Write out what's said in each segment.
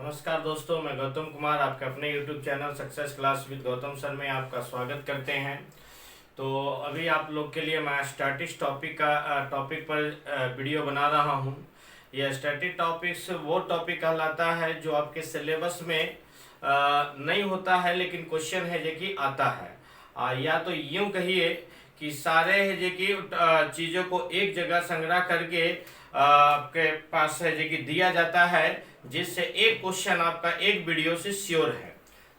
नमस्कार दोस्तों, मैं गौतम कुमार आपके अपने YouTube channel success class with Gautam sir में आपका स्वागत करते हैं। तो अभी आप लोग के लिए मैं स्टैटिक्स टॉपिक पर वीडियो बना रहा हूं। यह स्टैटिक टॉपिक्स वो टॉपिक कहलाता है जो आपके सिलेबस में नहीं होता है, लेकिन क्वेश्चन है जो कि आता है। या तो यूँ कहिए कि सारे है जो कि चीज़ों को एक जगह संग्रह करके आपके पास है जो कि दिया जाता है, जिससे एक क्वेश्चन आपका एक वीडियो से श्योर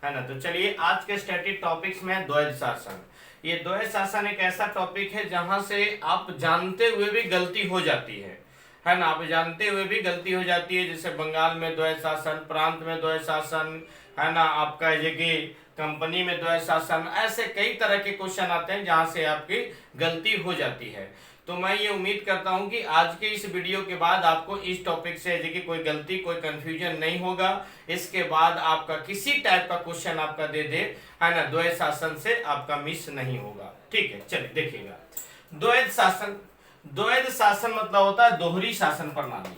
है ना। तो चलिए, आज के स्टैटिक टॉपिक्स में द्वैध शासन। ये द्वैध शासन एक ऐसा टॉपिक है जहां से आप जानते हुए भी गलती हो जाती है ना। आप जानते हुए भी गलती हो जाती है, जैसे बंगाल में द्वैध शासन, प्रांत में द्वैध शासन, है ना, आपका ये कि कंपनी में द्वैध शासन, ऐसे कई तरह के क्वेश्चन आते हैं जहां से आपकी गलती हो जाती है। तो मैं ये उम्मीद करता हूं कि आज के इस वीडियो के बाद आपको इस टॉपिक से देखिए कोई गलती, कोई कंफ्यूजन नहीं होगा। इसके बाद आपका किसी टाइप का क्वेश्चन आपका दे दे, है ना, द्वैध शासन से आपका मिस नहीं होगा। ठीक है, चलिए देखिएगा। द्वैध शासन, द्वैध शासन मतलब होता है दोहरी शासन प्रणाली।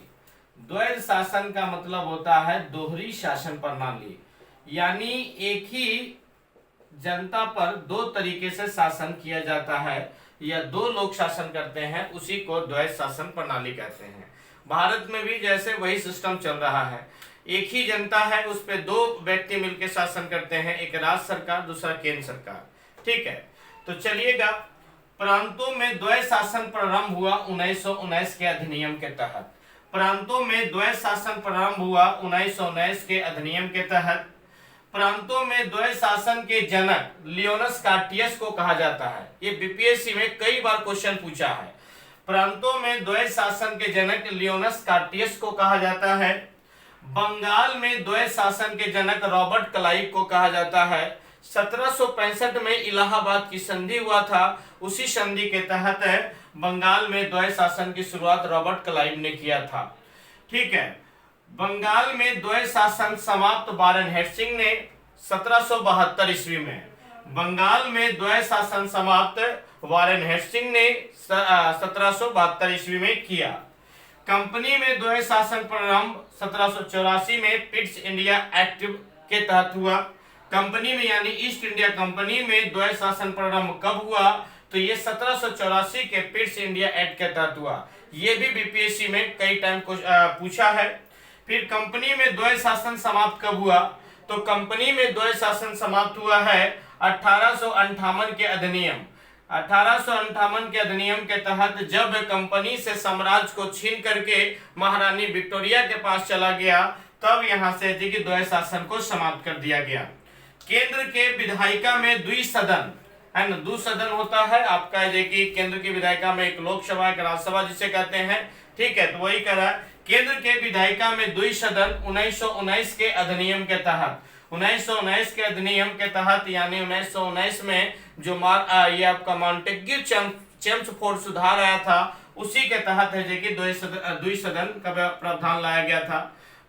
द्वैध शासन का मतलब होता है दोहरी शासन प्रणाली, यानी एक ही जनता पर दो तरीके से शासन किया जाता है या दो लोग शासन करते हैं, उसी को द्वैध शासन प्रणाली कहते हैं। भारत में भी जैसे वही सिस्टम चल रहा है। एक ही जनता है, उस पे दो व्यक्ति मिलकर शासन करते हैं, एक राज्य सरकार, दूसरा केंद्र सरकार। ठीक है, तो चलिएगा। प्रांतों में द्वैध शासन प्रारंभ हुआ 1919 के अधिनियम के तहत। प्रांतों में द्वैध शासन प्रारंभ हुआ 1919 के अधिनियम के तहत। प्रांतों में द्वैध शासन के जनक लियोनस कार्टियस को कहा जाता है। ये बीपीएससी में कई बार क्वेश्चन पूछा है। प्रांतों में द्वैध शासन के जनक लियोनस कार्टियस को कहा जाता है। बंगाल में द्वैध शासन के जनक रॉबर्ट क्लाइव को कहा जाता है। 1765 में इलाहाबाद की संधि हुआ था, उसी संधि के तहत बंगाल में द्वैध शासन की शुरुआत रॉबर्ट क्लाइव ने किया था। ठीक है, बंगाल में द्वैध शासन समाप्त वारेन हेस्टिंग ने 1772 ईस्वी में। बंगाल में द्वैध शासन समाप्त वारेन हेस्टिंग ने 1772 ईस्वी में किया। कंपनी में द्वैध शासन प्रारंभ 1784 में पिट्स इंडिया एक्ट के तहत हुआ। कंपनी में यानी ईस्ट इंडिया कंपनी में द्वैध शासन प्रारंभ कब हुआ? तो ये 1784 के पिट्स इंडिया एक्ट के तहत हुआ। ये भी बीपीएससी में कई टाइम पूछा है। फिर कंपनी में द्वैध शासन समाप्त कब हुआ? तो कंपनी में द्वैध शासन समाप्त हुआ है 1858 के अधिनियम। 1858 के अधिनियम के तहत जब कंपनी से साम्राज्य को छीन करके महारानी विक्टोरिया के पास चला गया, तब यहां से द्वैध शासन को समाप्त कर दिया गया। केंद्र के विधायिका में द्विसदन, है ना, द्विसदन होता है आपका, देखिए केंद्र की विधायिका में एक लोकसभा, एक राज्यसभा जिसे कहते हैं। ठीक है, तो वही करा। केंद्र के विधायिका में द्विसदन 1919 के अधिनियम के तहत, 1919 के अधिनियम के तहत, यानी 1919 में जो ये आपका मॉन्टेग्यू चेम्सफोर्ड सुधार आया था, उसी के तहत है कि द्विसदन का प्रावधान लाया गया था।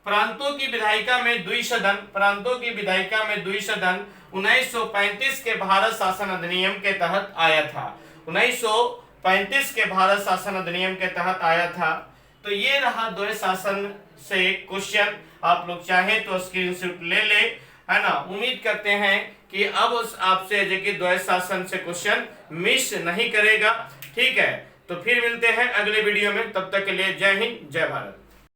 प्रांतों की विधायिका में द्विसदन, प्रांतों की विधायिका में द्विसदन 1935 के भारत शासन अधिनियम के तहत आया था। 1935 के भारत शासन अधिनियम के तहत आया था। तो ये रहा द्वैध शासन से क्वेश्चन। आप लोग चाहें तो स्क्रीनशॉट ले ले, है ना। उम्मीद करते हैं कि अब आपसे द्वैध शासन से क्वेश्चन मिस नहीं करेगा। ठीक है, तो फिर मिलते हैं अगले वीडियो में। तब तक के लिए जय हिंद, जय भारत।